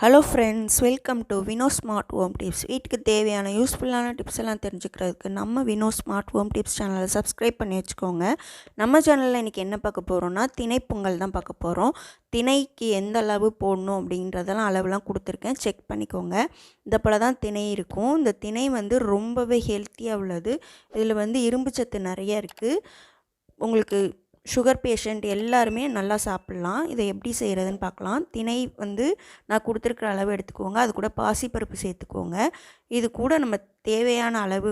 Hello friends, welcome to Vino smart home tips. வீட்டுக்கு தேவையான யூஸ்ஃபுல்லான டிப்ஸ் எல்லாம் தெரிஞ்சுக்கிறதுக்கு நம்ம வினோ ஸ்மார்ட் ஹோம் டிப்ஸ் சேனலை சப்ஸ்கிரைப் பண்ணி வச்சுக்கோங்க. நம்ம சேனலில் இன்றைக்கி என்ன பார்க்க போகிறோன்னா, திணை பொங்கல் தான் பார்க்க போகிறோம். திணைக்கு எந்த அளவு போடணும் அப்படின்றதெல்லாம் அளவுலாம் கொடுத்துருக்கேன், செக் பண்ணிக்கோங்க. இந்த போல் தான் திணை இருக்கும். இந்த திணை ரொம்பவே ஹெல்த்தியாக உள்ளது. இதில் இரும்பு சத்து நிறைய இருக்குது. உங்களுக்கு சுகர் பேஷண்ட் எல்லாருமே நல்லா சாப்பிட்லாம். இதை எப்படி செய்கிறதுன்னு பார்க்கலாம். திணை நான் கொடுத்துருக்குற அளவு எடுத்துக்கோங்க. அது கூட பாசிப்பருப்பு சேர்த்துக்கோங்க. இது கூட நம்ம தேவையான அளவு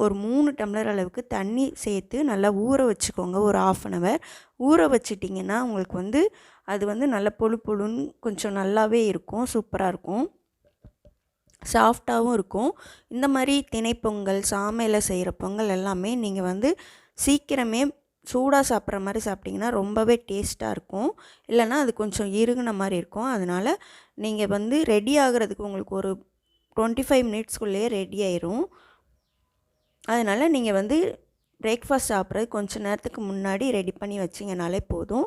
ஒரு 3 டம்ளர் அளவுக்கு தண்ணி சேர்த்து நல்லா ஊற வச்சுக்கோங்க. ஒரு 1/2 hour ஊற வச்சிட்டிங்கன்னா உங்களுக்கு அது நல்லா பொழு பொழுன்னு கொஞ்சம் நல்லாவே இருக்கும், சூப்பராக இருக்கும், சாஃப்டாகவும் இருக்கும். இந்த மாதிரி திணை பொங்கல், சாமையில் செய்கிற பொங்கல் எல்லாமே நீங்கள் சீக்கிரமே சூடாக சாப்பிட்ற மாதிரி சாப்பிட்டிங்கன்னா ரொம்பவே டேஸ்ட்டாக இருக்கும். இல்லைன்னா அது கொஞ்சம் இறுகுன மாதிரி இருக்கும். அதனால் நீங்கள் ரெடி ஆகிறதுக்கு உங்களுக்கு ஒரு 25 மினிட்ஸ்குள்ளேயே ரெடி ஆயிரும். அதனால் நீங்கள் பிரேக்ஃபாஸ்ட் சாப்பிட்றது கொஞ்சம் நேரத்துக்கு முன்னாடி ரெடி பண்ணி வச்சிங்கனாலே போதும்.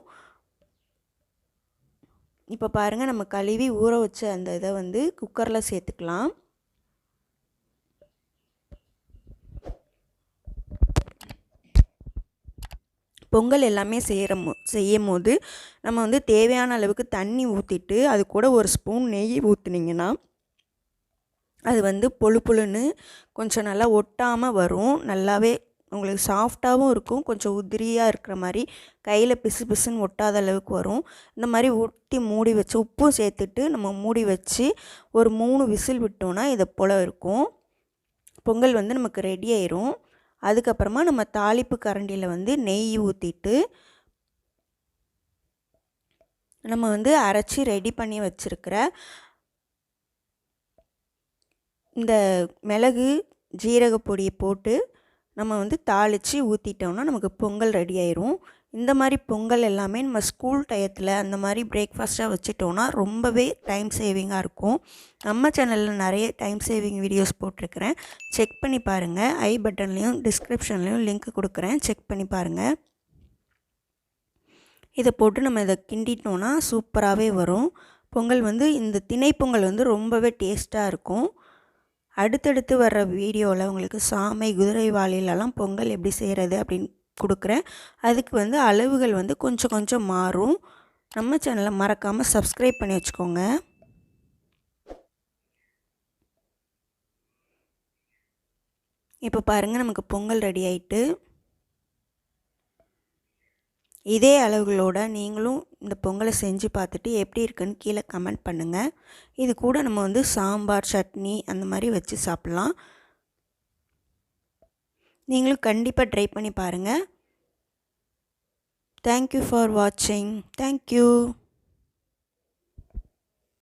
இப்போ பாருங்கள், நம்ம கழுவி ஊற வச்ச அந்த இதை குக்கரில் சேர்த்துக்கலாம். பொங்கல் எல்லாமே செய்யும் போது நம்ம தேவையான அளவுக்கு தண்ணி ஊற்றிட்டு அது கூட ஒரு ஸ்பூன் நெய் ஊற்றுனீங்கன்னா அது பொழு பொழுன்னு கொஞ்சம் நல்லா ஒட்டாமல் வரும். நல்லாவே உங்களுக்கு சாஃப்டாகவும் இருக்கும், கொஞ்சம் உதிரியாக இருக்கிற மாதிரி, கையில் பிசு பிசுன்னு ஒட்டாத அளவுக்கு வரும். இந்த மாதிரி ஊற்றி மூடி வச்சு உப்பும் சேர்த்துட்டு நம்ம மூடி வச்சு ஒரு 3 விசில் விட்டோன்னா இதை போல் இருக்கும். பொங்கல் நமக்கு ரெடி ஆயிரும். அதுக்கப்புறமா நம்ம தாளிப்பு கரண்டியில் நெய் ஊற்றிட்டு நம்ம அரைச்சி ரெடி பண்ணி வச்சுருக்கிற இந்த மிளகு ஜீரக பொடியை போட்டு நம்ம தாளித்து ஊற்றிட்டோம்னா நமக்கு பொங்கல் ரெடி ஆயிரும். இந்த மாதிரி பொங்கல் எல்லாமே நம்ம ஸ்கூல் டயத்தில் அந்த மாதிரி பிரேக்ஃபாஸ்ட்டாக வச்சுட்டோன்னா ரொம்பவே டைம் சேவிங்காக இருக்கும். நம்ம சேனலில் நிறைய டைம் சேவிங் வீடியோஸ் போட்டிருக்கிறேன், செக் பண்ணி பாருங்கள். ஐ பட்டன்லேயும் டிஸ்கிரிப்ஷன்லேயும் லிங்க் கொடுக்குறேன், செக் பண்ணி பாருங்கள். இதை போட்டு நம்ம இதை கிண்டிட்டோன்னா சூப்பராகவே வரும் பொங்கல். இந்த திணை பொங்கல் ரொம்பவே டேஸ்ட்டாக இருக்கும். அடுத்தடுத்து வர்ற வீடியோவில் உங்களுக்கு சாமை, குதிரைவாலிலெல்லாம் பொங்கல் எப்படி செய்கிறது அப்படின்னு கொடுக்குறேன். அதுக்கு அளவுகள் கொஞ்சம் கொஞ்சம் மாறும். நம்ம சேனலை மறக்காமல் சப்ஸ்கிரைப் பண்ணி வச்சுக்கோங்க. இப்போ பாருங்கள், நமக்கு பொங்கல் ரெடி ஆகிட்டு. இதே அளவுகளோடு நீங்களும் இந்த பொங்கலை செஞ்சு பார்த்துட்டு எப்படி இருக்குன்னு கீழே கமெண்ட் பண்ணுங்கள். இது கூட நம்ம சாம்பார், சட்னி அந்த மாதிரி வச்சு சாப்பிட்லாம். நீங்களும் கண்டிப்பாக ட்ரை பண்ணி பாருங்கள். தேங்க்யூ ஃபார் வாட்சிங். தேங்க்யூ.